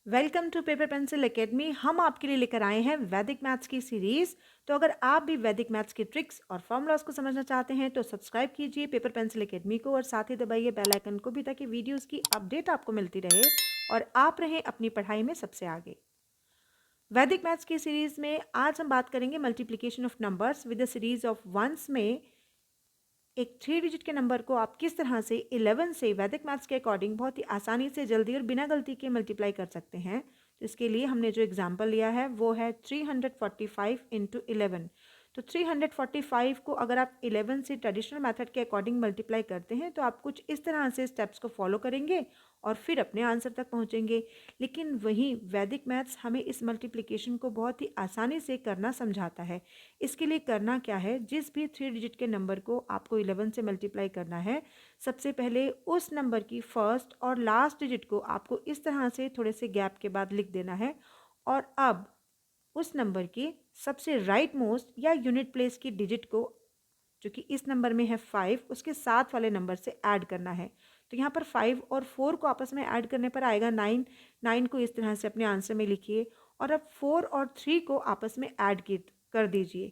Welcome to paper pencil academy. हम आपके लिए लेकर आए हैं वैदिक मैथ्स की सीरीज। तो अगर आप भी वैदिक मैथ्स की ट्रिक्स और फॉर्मूलाज को समझना चाहते हैं तो सब्सक्राइब कीजिए पेपर पेंसिल एकेडमी को और साथ ही दबाइए बेल आइकन को भी, ताकि वीडियोस की अपडेट आपको मिलती रहे और आप रहें अपनी पढ़ाई में सबसे आगे। वैदिक मैथ्स की सीरीज में आज हम बात करेंगे multiplication of numbers with the series of ones में एक 3 डिजिट के नंबर को आप किस तरह से 11 से वैदिक मैथ्स के अकॉर्डिंग बहुत ही आसानी से, जल्दी और बिना गलती के मल्टीप्लाई कर सकते हैं। तो इसके लिए हमने जो एग्जांपल लिया है वो है 345 इंटू 11। तो 345 को अगर आप 11 से ट्रेडिशनल मेथड के अकॉर्डिंग मल्टीप्लाई करते हैं तो आप कुछ इस तरह से स्टेप्स को फॉलो करेंगे और फिर अपने आंसर तक पहुंचेंगे। लेकिन वहीं वैदिक मैथ्स हमें इस मल्टीप्लिकेशन को बहुत ही आसानी से करना समझाता है। इसके लिए करना क्या है, जिस भी 3 डिजिट के नंबर को आपको 11 से मल्टीप्लाई करना है, सबसे पहले उस नंबर की फर्स्ट और लास्ट डिजिट को आपको इस तरह से थोड़े से गैप के बाद लिख देना है। और अब उस नंबर की सबसे राइट मोस्ट या यूनिट प्लेस की डिजिट को, जो कि इस नंबर में है 5, उसके साथ वाले नंबर से ऐड करना है। तो यहाँ पर 5 और 4 को आपस में ऐड करने पर आएगा 9। 9 को इस तरह से अपने आंसर में लिखिए और अब 4 और 3 को आपस में ऐड कर दीजिए।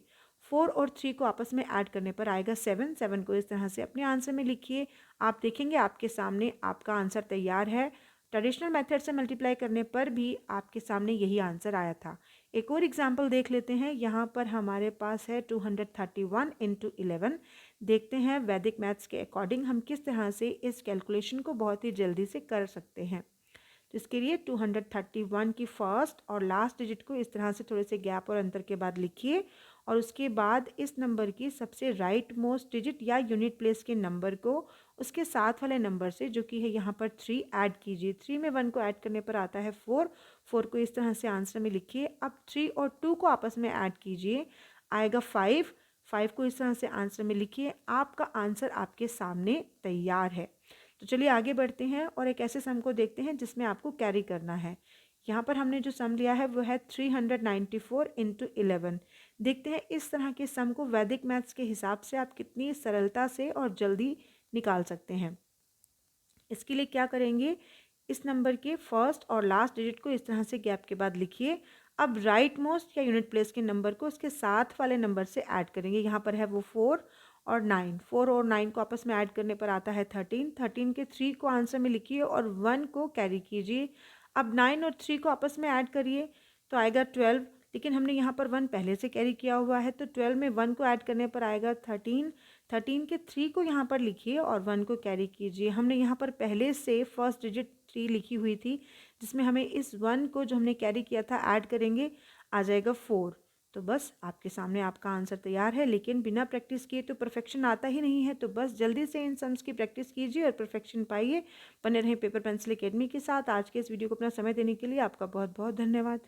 4 और 3 को आपस में ऐड करने पर आएगा 7। 7 को इस तरह से अपने आंसर में लिखिए। आप देखेंगे आपके सामने आपका आंसर तैयार है। ट्रेडिशनल मेथड से मल्टीप्लाई करने पर भी आपके सामने यही आंसर आया था। एक और एग्जाम्पल देख लेते हैं। यहाँ पर हमारे पास है 231 इंटू 11। देखते हैं वैदिक मैथ्स के अकॉर्डिंग हम किस तरह से इस कैलकुलेशन को बहुत ही जल्दी से कर सकते हैं। तो इसके लिए 231 की फर्स्ट और लास्ट डिजिट को इस तरह से थोड़े से गैप और अंतर के बाद लिखिए और उसके बाद इस नंबर की सबसे राइट मोस्ट डिजिट या यूनिट प्लेस के नंबर को उसके साथ वाले नंबर से, जो कि है यहाँ पर 3, ऐड कीजिए। 3 में 1 को ऐड करने पर आता है 4। 4 को इस तरह से आंसर में लिखिए। अब 3 और 2 को आपस में ऐड कीजिए, आएगा 5। 5 को इस तरह से आंसर में लिखिए। आपका आंसर आपके सामने तैयार है। तो चलिए आगे बढ़ते हैं और एक ऐसे सम को देखते हैं जिसमें आपको कैरी करना है। यहाँ पर हमने जो सम लिया है वो है 394 इंटू 11। देखते हैं इस तरह के सम को वैदिक मैथ्स के हिसाब से आप कितनी सरलता से और जल्दी निकाल सकते हैं। इसके लिए क्या करेंगे, इस नंबर के फर्स्ट और लास्ट डिजिट को इस तरह से गैप के बाद लिखिए। अब राइट मोस्ट या यूनिट प्लेस के नंबर को उसके साथ वाले नंबर से ऐड करेंगे। यहाँ पर है वो 4 और 9। 4 और 9 को आपस में ऐड करने पर आता है 13। 13 के 3 को आंसर में लिखिए और 1 को कैरी कीजिए। अब 9 और 3 को आपस में ऐड करिए तो आएगा 12। लेकिन हमने यहाँ पर 1 पहले से कैरी किया हुआ है तो 12 में 1 को ऐड करने पर आएगा 13। 13 के 3 को यहाँ पर लिखिए और 1 को कैरी कीजिए। हमने यहाँ पर पहले से फर्स्ट डिजिट 3 लिखी हुई थी, जिसमें हमें इस 1 को जो हमने कैरी किया था ऐड करेंगे, आ जाएगा 4। तो बस आपके सामने आपका आंसर तैयार है। लेकिन बिना प्रैक्टिस किए तो परफेक्शन आता ही नहीं है। तो बस जल्दी से इन सम्स की प्रैक्टिस कीजिए और परफेक्शन पाइए। बने रहें पेपर पेंसिल एकेडमी के साथ। आज के इस वीडियो को अपना समय देने के लिए आपका बहुत बहुत धन्यवाद।